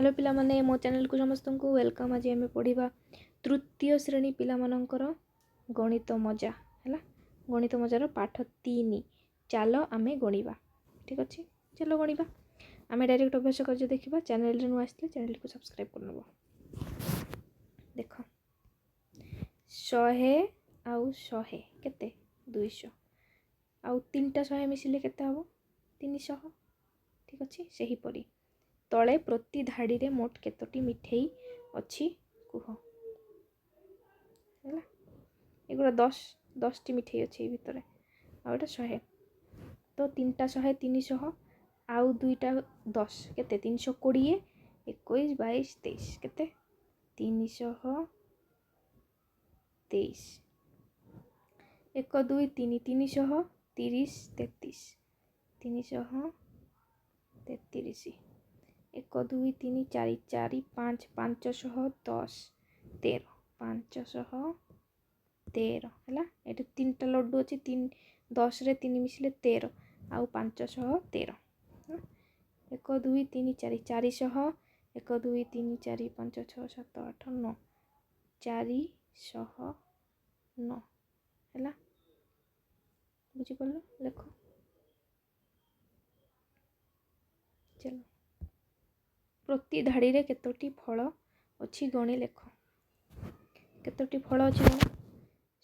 Hello पिला माने मो चैनल को समस्त को वेलकम। आज आम पढ़ा तृतीय श्रेणी पिलामानंकर गणित मजा है। गणित मजार पाठ 3 चल आम गणिबा। ठीक अच्छे, चलो गणिबा। आम डायरेक्ट अभ्यास कर देखा। चैनल नु आसले चैनल को सब्सक्राइब कर नब। देख 100 आउ 100 केते 200 आउ 3टा 100 मिसिले केते हम 300। ठीक अच्छे, सही परी तले प्रति धाड़ी रे मोट केतोटी मिठेई अच्छी कुह है। एगुड़ा 10 टी मिठेई अच्छी भितर आउटा 100 तो 3टा 100 300 आउ 2टा 10 केते 320 21 22 23 केते 323 1 2 3 330 33 333 1 2 3 4 4 5 510 13 513 है। ये 3टा लड्डू अच्छे 10 रे 3 मिसिले 13 आउ 513 1 2 3 4 400 1 2 3 4 5 6 7 8 9 409 है। बुझीपार लेख। चलो प्रति धाड़ी रे केतोटी फल अच्छी गणी लेख। केतोटी फल अच्छी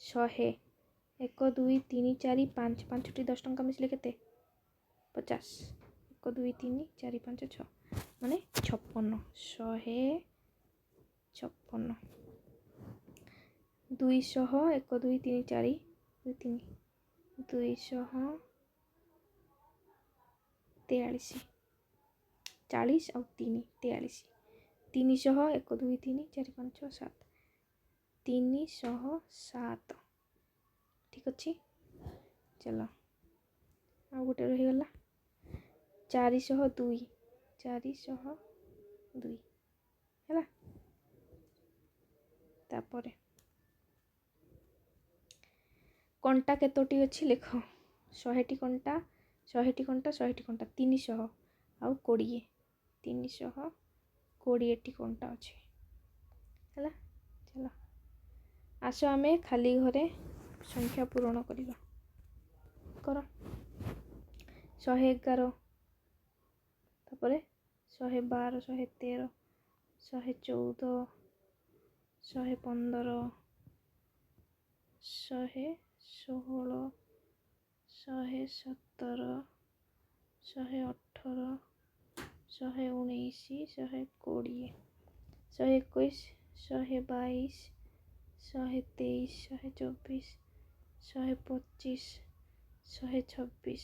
100 1 2 3 4 5 5टी 10 टंका मिसले केते 50 1 2 3 4 5 6 माने 56 156 200 1 2 3 4 2 3 243 40 और 3 43 300 1 2 3 4 5 7 307। ठीक अच्छे, चलो आ गोटे रहीगला 402 है। तापर कंटा केतोटी अच्छी लेख 100टी कंटा 100टी कंटा 100टी कंटा 300 आउ 20 320टी कंटा अच्छे है। चलो आस आम खाली घरे संख्या पूरण करवा। कर 111 तापर 112 113 114 115 116 117 118 119 120 121 122 123 124 125 126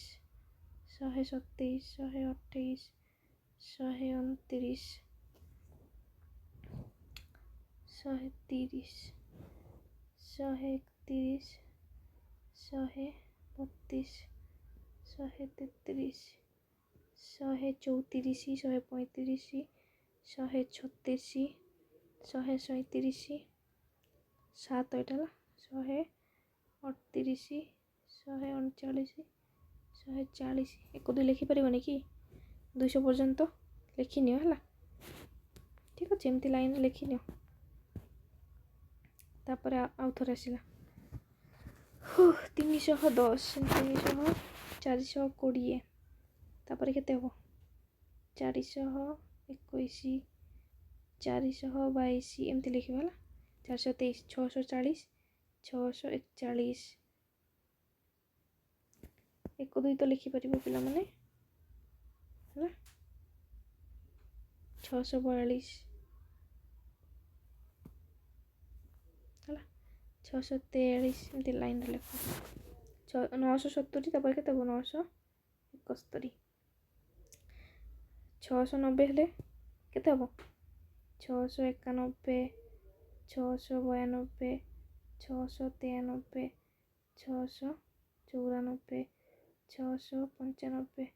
127 128 129 130 131 132 133 134 135 136 137 7 एटा 138 139 140 एक दु लिखिपारे कि 200 पर्यंत लिखिनि है। ठीक अच्छे, एमती लाइन लिखिनि। तापर आउ थोड़े आसला 310 300 420 तापर केते हम 421 422 एमती लिखा है। 423 640 641 1 2 तो लिखिपार पिला माने 642 है 643 एमती लाइन लिख 970 तापर के 971 690 हेले केते हम 691 692 693 694 695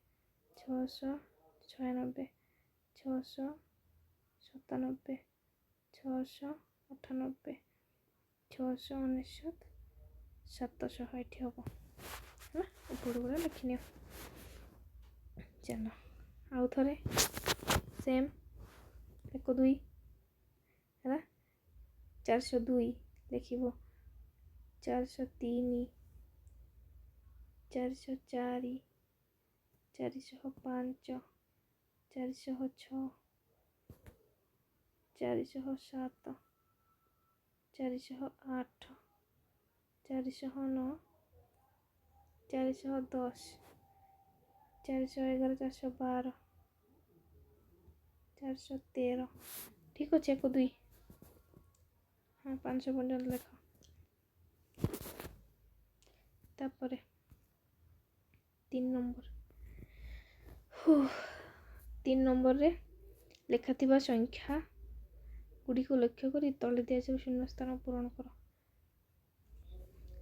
696 697 698 699 700 ये हम है। ऊपर गुड़ा लिखिनि। चलो आउ थे सेम 1 2 ହେଲା 402 ଲେଖିବ 403 404 405 406 407 408 409 410 411 412 413 ठीक अच्छे 1 2 हाँ 500 पर्यटन लेख तापर 3 नंबर 3 नंबर रे लेखा थिबा संख्या गुड़ी को लक्ष्य करी तले दिया सब शून्य स्थान पूरण कर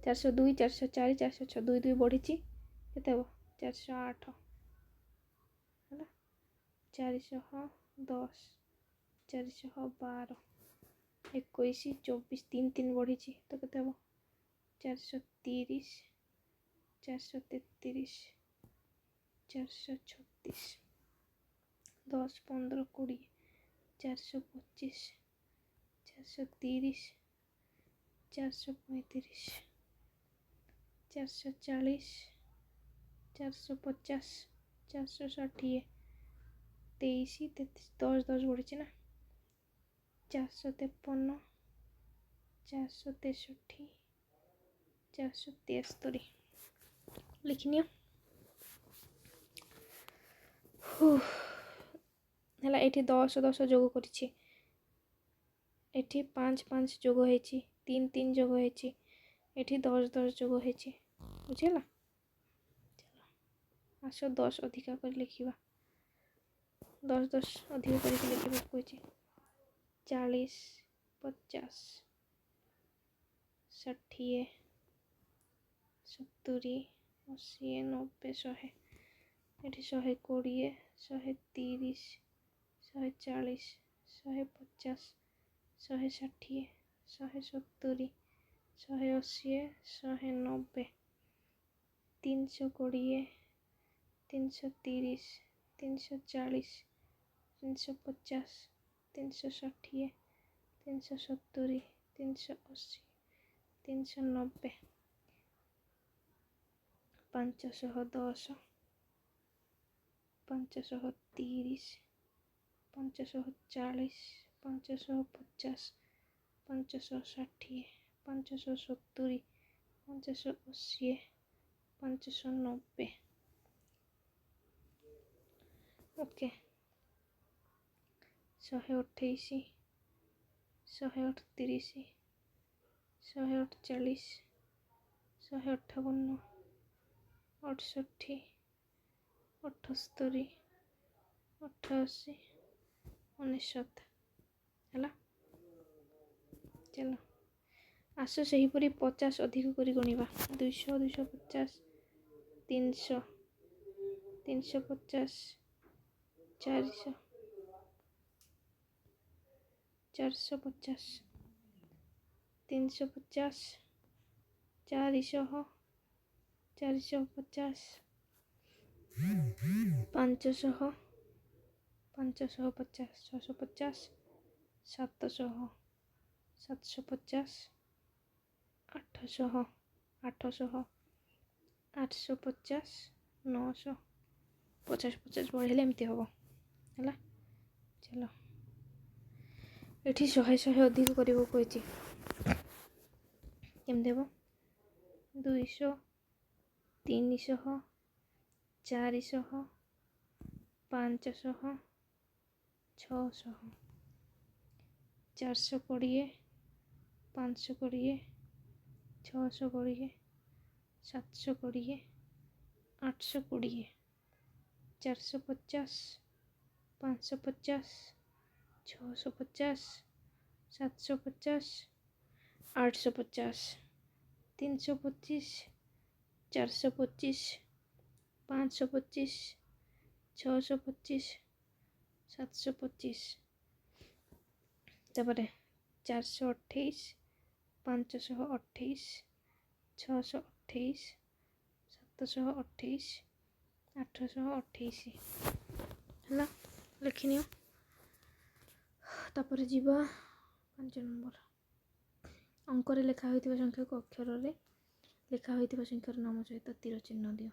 402 404 406 2 2 बढ़ी केते हो 408 है 410 412 21 24 3 3 बढ़ी तो केते हो 430 433 436 10 15 20 425 430 435 440 450 460 23 33 10 10 बढ़ी ना 453 463 473 लिखनी है ये 10 10 जोग कर 5 5 जोग हो 3 3 जोग हो 10 10 जोग हो बुझेगा आस 10 अधिका कर लिखा 10 10 अधिक कर लिखा कही 40 50 60 70 80 90 100 ये 120 130 140 150 160 170 180 190 320 330 340 350 360 370 380 390 510 530 540 550 560 570 580 590 ओके 128 138 148 158 68 78 88 99 है चलो आस से हीपरी 50 अधिक करी गणिबा 200 250 300 350 400 450 350 400 450 500 550 650 700 750 800 800 850 900 50 50 बढ़े एमती हम है चलो ये 100 अधिक कर कही केमती हम 200 300 400 500 600 420 520 620 720 820 450 550 650 750 850 325 425 525 625 725 तापर 428 528 628 728 828 है लिखनी तापर जीवा 5 नंबर अंक लेखा होता संख्या को अक्षर रे लेखा होता संख्यार नाम सहित तीर चिन्ह दियो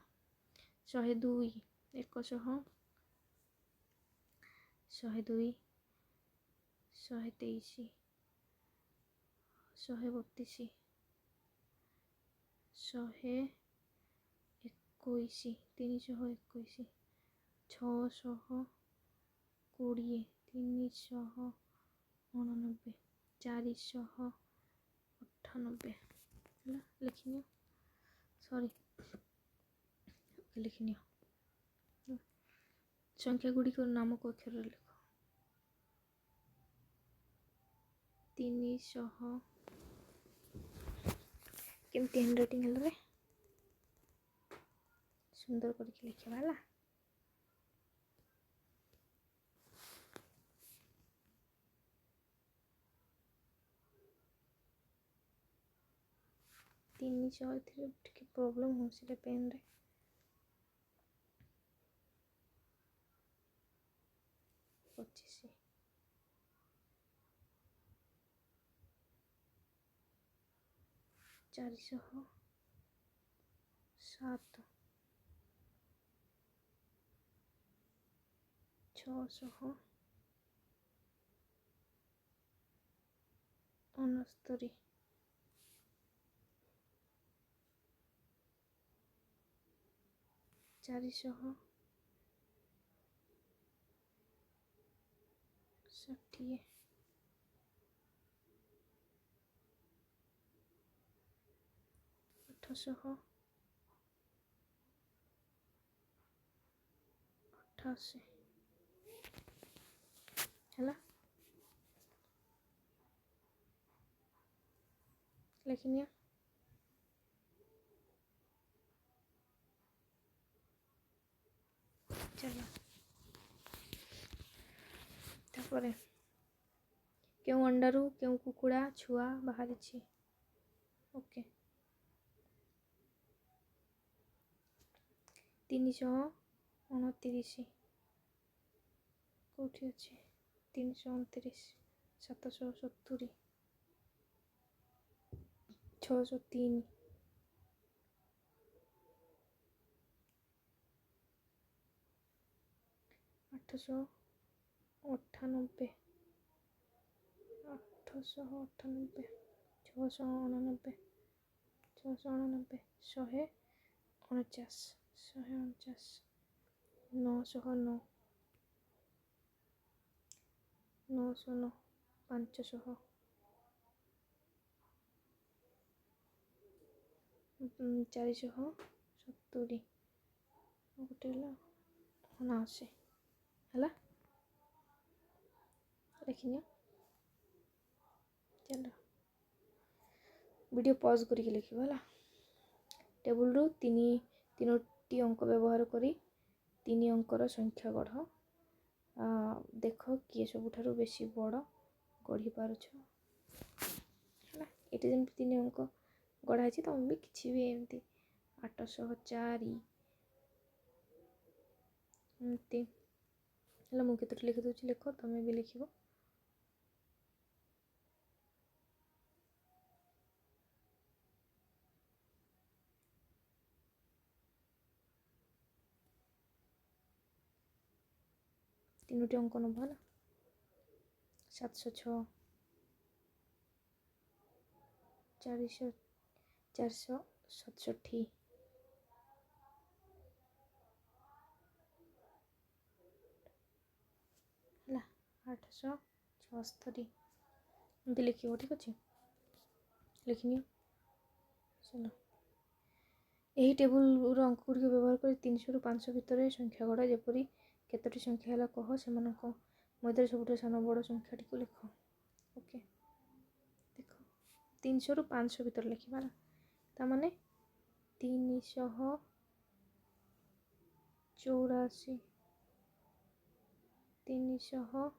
102 100 102 123 132 121 321 620 399 498 है लिखनी सॉरी लिखनी संख्या गुड़िक नाम को अक्षर लिख 300 केमती हैंड राइटिंग है सुंदर करके लिखा है 300 टे प्रोब्लेम हो पेन रे 25 400 7 600 69 400 60 800 88 है लिखनी चलो तापर क्यों अंडारू क्यों कुकुड़ा छुआ बाहरी ओके 329 कौटी अच्छे 329 770 603 898 898 699 699 149 149 909 909 500 470 गोटे 79 है लिखनी चलो वीडियो पॉज करके लिखिब है टेबुल रु तीनोटी अंक व्यवहार करी 3 अंकर संख्या गढ़ देख किए सबुठारु बेसी बड़ गढ़ी पारुछ है ये जमी 3 अंक गढ़ाई तुम भी किसी भी एमती 804 एमती है मुझे केतोटी लिखि दूसरी लिख तुम्हें भी लिख तीनोटी अंक नब है 706 467 है 876 एमती लिख ठीक अच्छे लिखनी चलो यही टेबुल अंक गुड़िक व्यवहार कर 300 रु 500 भितर संख्या गढ़ जेपरी केतोटी संख्या है कह से मध्य सब सान बड़ संख्याटी को लिख ओके देख 300 रु 500 भितर लिखा ताने 384 300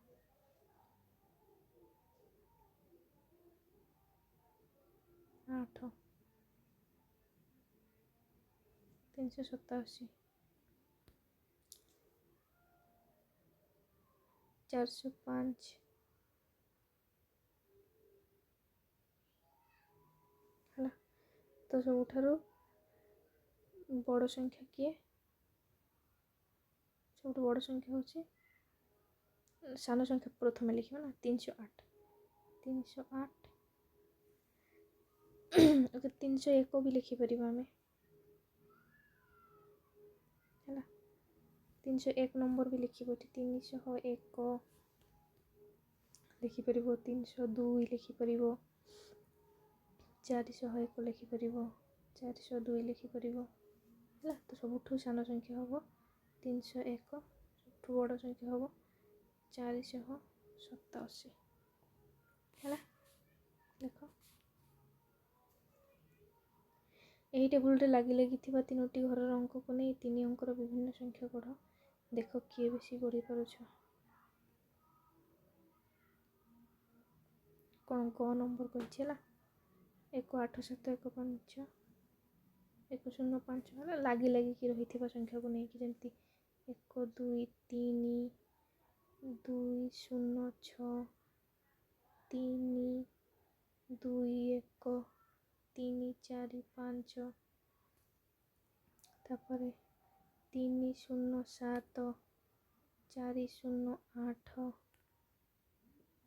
8 387 405 ତ ସବୁଠାରୁ ବଡ଼ ସଂଖ୍ୟା କିଏ? ସବୁଠୁ ବଡ଼ ସଂଖ୍ୟା ହେଉଛି ସାନ ସଂଖ୍ୟା ପ୍ରଥମେ লিখিবা না 308 308 ओके 301 भी लिखिपर आम है 301 नंबर भी लिखिप 301 लिखिपर 302 लिखिपर 401 लिखिपर 402 लिखिपर है तो सबुठ सान संख्या हम 301 सबुठ बड़ संख्या हम 487 है देख यही टेबुल लगी लगी तीनोटी घर अंक को नहीं 3 अंकर विभिन्न संख्या गढ़ देख किए बेसी गढ़ी पारुछ कौन क नंबर कही 1 8 7 1 5 1 0 5 लगी लगिकी रही संख्या को लेकिन जमी 1 2 3 2 0 6 3 2 1 3 4 5 तापर 3 0 7 4 0 8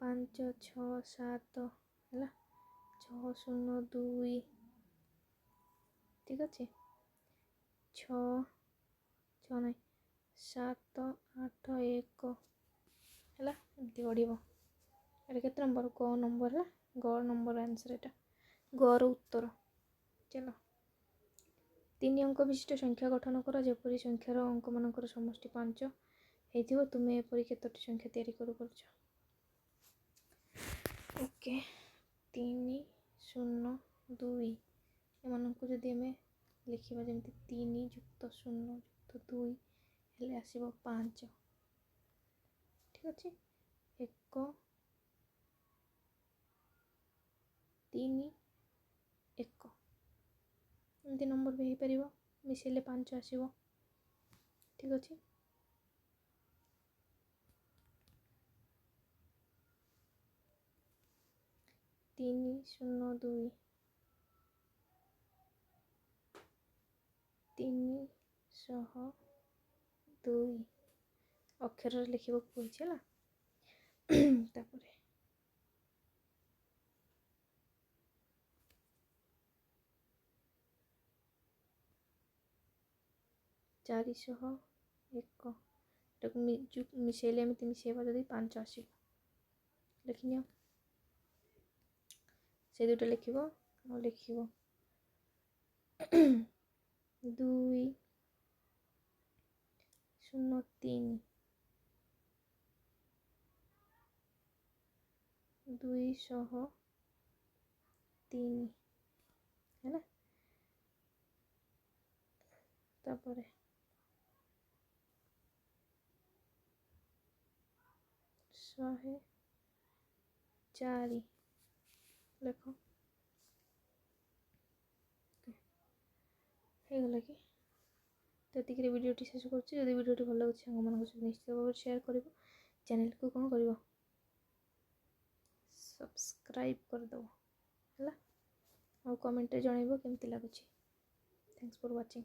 5 6 7 है 6 0 2 ठीक अच्छे 6 6 नहीं 7 8 1 है एमती बढ़ ये के नंबर ग नंबर है ग नंबर आंसर एटा गर उत्तर चलो 3 अंक विशिष्ट संख्या गठन कर जेपरी संख्यार अंक मानकर समष्टि 5 हो तुम्हें एपरी केतोटी संख्या तैयारी कर ओके 3 0 2 एमानंकु जदि आमे लिखिबा जेमति 3 युक्त 0 युक्त 2 हेले आसीबो 5 ठीक अछि 1 3 1 एमती नंबर भी हो पार मिसेले 5 आसीबो ठीक अछि 3 0 2 3 सह 2 अक्षर लिखा कही तापर 401 मिसेले एमती मिसेबा जदि 5 आस लिखिनियो से दुटा लिख लिख 2 0 3 2 सह 3 है ना तापर 104 लिख होगला कि तो ये भिडियोटी शेष कर भिडियोटी भल लगे सांग मान निश्चित भाव शेयर कर चैनल को कौन कर सब्सक्राइब करदेव है और कमेंट जनइब केमती लगुच थैंक्स फॉर वाचिंग।